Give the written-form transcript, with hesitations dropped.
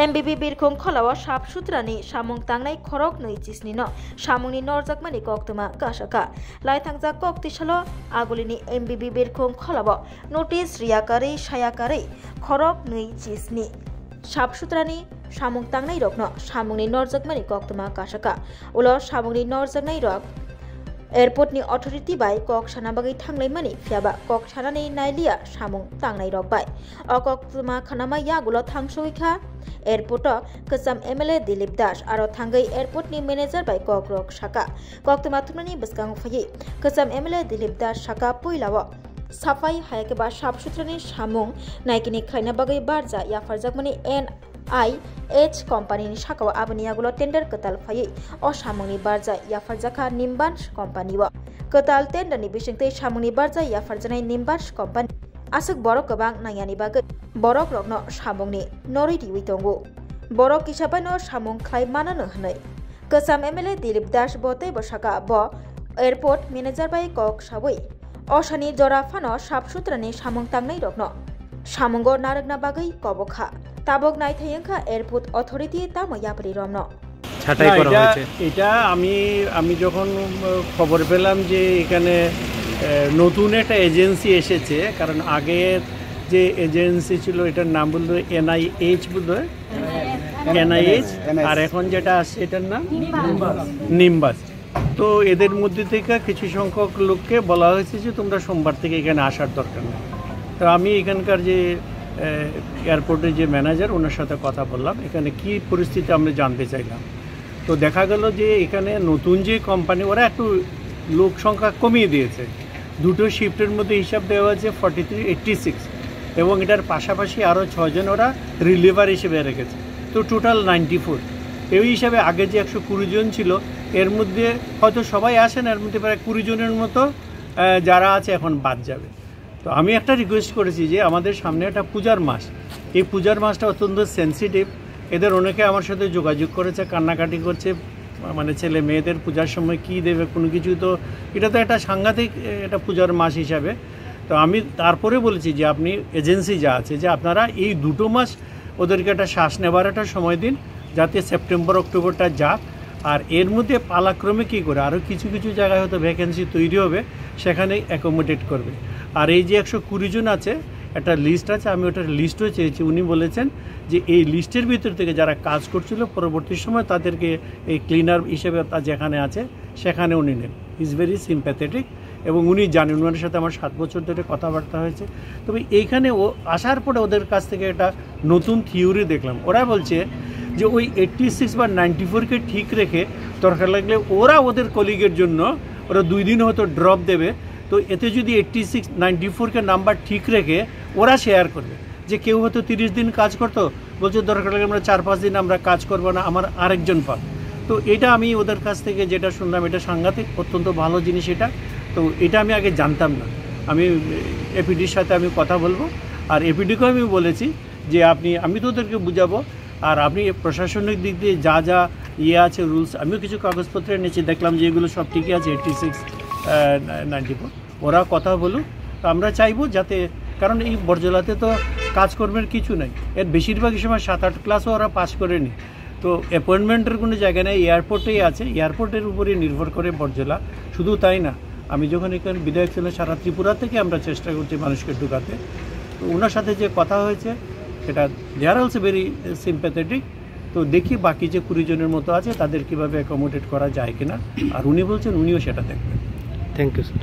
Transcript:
MBB Birkhong Kholawa Shap Sutrani Shamung Tangnai Khorok Nui Chisnino Shamungni Norjakmani Koktuma Kashaka Lai Thangjak Koktishalo Agulini MBB Birkhong Kholawa Notice Riyakari Shayakari Khorok Nui Chisni Shap Sutrani Shamung Tangnai Rokno Shamungni Norjakmani Koktuma Kashaka Ulo Shamungni Norjaknai Rok Airport ni authority by kok sana bagai thanglai mani fiaba kok sana ni nailia samung tangnai rok bai okok tuma khanama ya gulo thangsoikha airport kesam MLA Dilip Das aro thangai airport ni manager by kok rok saka kok tuma thumani beskang phai kesam MLA Dilip Das saka poilawa safai hayake ba sap sutrani samung naikini khaina bagai barja ya farjak mani NIH company ni shakawa abani agulo tender ketal phai o samungni barja ya farjaka Nimbansh company wa ketal tender ni bisingte samungni barja ya farjanai Nimbansh company asuk borok gobang nayani bagai borok rokno samungni nori diwi tongo borok kisabano samung khlai manano hnai kesam MLA Dilip Das bote bosaka bo airport manager bai kok sabui osani jora fano sap sutrani samung tangnai rokno samungo narakna bagai kobokha তাবক নাই থাইংখা airport authority তাম ইয়াপরি রমন ছাটাই করা হয়েছে এটা আমি যখন খবর পেলাম যে এখানে নতুন একটা এজেন্সি এসেছে কারণ আগে যে এজেন্সি ছিল এটার নাম বলতো NIH বলতো NIH আর এখন যেটা আছে এটার নাম নিম্বাস তো এদের মধ্যে থেকে কিছু সংখ্যক লোককে বলা হয়েছে যে তোমরা সোমবার থেকে এখানে আসার দরকার নেই তো আমি এখানকার যে এয়ারপোর্টের যে ম্যানেজার ওনার সাথে কথা বললাম এখানে কি পরিস্থিতি আমরা জানতে চাইলাম তো দেখা গেল যে এখানে নতুন যে কোম্পানি ওরা একটু লোক সংখ্যা কমিয়ে দিয়েছে দুটো শিফটের মধ্যে হিসাব দেওয়া হয়েছে 4386 এবং এটার পাশাপাশি আরও 6 জন ওরা রিলিভার হিসেবে রেখেছে তো টোটাল 94 এই হিসাবে আগে যে 120 জন ছিল এর মধ্যে হয়তো সবাই আসেন এর মধ্যে প্রায় 20 জনের মতো যারা আছে এখন বাদ যাবে তো আমি একটা রিকোয়েস্ট করেছি যে আমাদের সামনে একটা পূজার মাস এই পূজার মাসটা অত্যন্ত সেন্সিটিভ এদের অনেকে আমার সাথে যোগাযোগ করেছে কান্নাকাটি করছে মানে ছেলে মেয়েদের পূজার সময় কি দেবে কোনো কিছু তো এটা তো একটা সাংঘাতিক একটা পূজার মাস হিসাবে তো আমি তারপরে বলেছি যে আপনি এজেন্সি যা আছে যে আপনারা এই দুটো মাস ওদেরকে একটা শ্বাস নেবার একটা সময় দিন যাতে সেপ্টেম্বর অক্টোবরটা যাক আর এর মধ্যে পালাক্রমে কী করে আরও কিছু কিছু জায়গায় হয়তো ভ্যাকেন্সি তৈরি হবে সেখানে অ্যাকোমোডেট করবে আর এই যে 120 জন আছে একটা লিস্ট আছে আমি ওটার লিস্টও চেয়েছি উনি বলেছেন যে এই লিস্টের ভিতর থেকে যারা কাজ করছিল পরবর্তী সময় তাদেরকে এই ক্লিনার হিসেবে যেখানে আছে সেখানে উনি নেন ইজ ভেরি সিম্প্যাথেটিক এবং উনি জানেন ওনার সাথে আমার 7 বছর ধরে কথাবার্তা হয়েছে তবে এইখানে ও আসার পরে ওদের কাছ থেকে একটা নতুন থিওরি দেখলাম ওরা বলছে যে ওই 86 বা 94কে ঠিক রেখে দরকার লাগলে ওরা ওদের কলিগের জন্য ওরা 2 দিন হয়তো ড্রপ দেবে তো এতে যদি 86 94কে নাম্বার ঠিক রেখে ওরা শেয়ার করবে যে কেউ হয়তো 30 দিন কাজ করতো বলছে দরকার লাগলে আমরা 4-5 দিন আমরা কাজ করব না আমার আরেকজন পাক তো এটা আমি ওদের কাছ থেকে যেটা শুনলাম এটা সাংঘাতিক অত্যন্ত ভালো জিনিস এটা তো এটা আমি আগে জানতাম না আমি এপিডির সাথে আমি কথা বলবো আর এপিডিকেও আমি বলেছি যে আমি তো ওদেরকে বুঝাবো আর আপনি প্রশাসনিক দিক দিয়ে যা যা আছে রুলস আমিও কিছু কাগজপত্র এনেছি দেখলাম যে এগুলো সব ঠিকই আছে 86 94 ওরা কথা বলুক তো আমরা চাইবো যাতে কারণ এই বর্জলাতে তো কাজকর্মের কিছু নাই এর বেশিরভাগই সময় 7-8 ক্লাসও ওরা পাস করেনি তো অ্যাপয়েন্টমেন্টের কোনো জায়গা নেই এয়ারপোর্টেই আছে এয়ারপোর্টের উপরেই নির্ভর করে বর্জলা শুধু তাই না আমি যখন এখানে বিধায়ক ছিলাম সারা ত্রিপুরা থেকে আমরা চেষ্টা করছি মানুষকে ঢুকাতে তো ওনার সাথে যে কথা হয়েছে এটা দে আর অলসো ভেরি সিম্প্যাথেটিক তো দেখি বাকি যে 20 জনের মতো আছে তাদের কীভাবে অ্যাকোমোডেট করা যায় কিনা আর উনি বলছেন উনিও সেটা দেখবেন থ্যাংক ইউ স্যার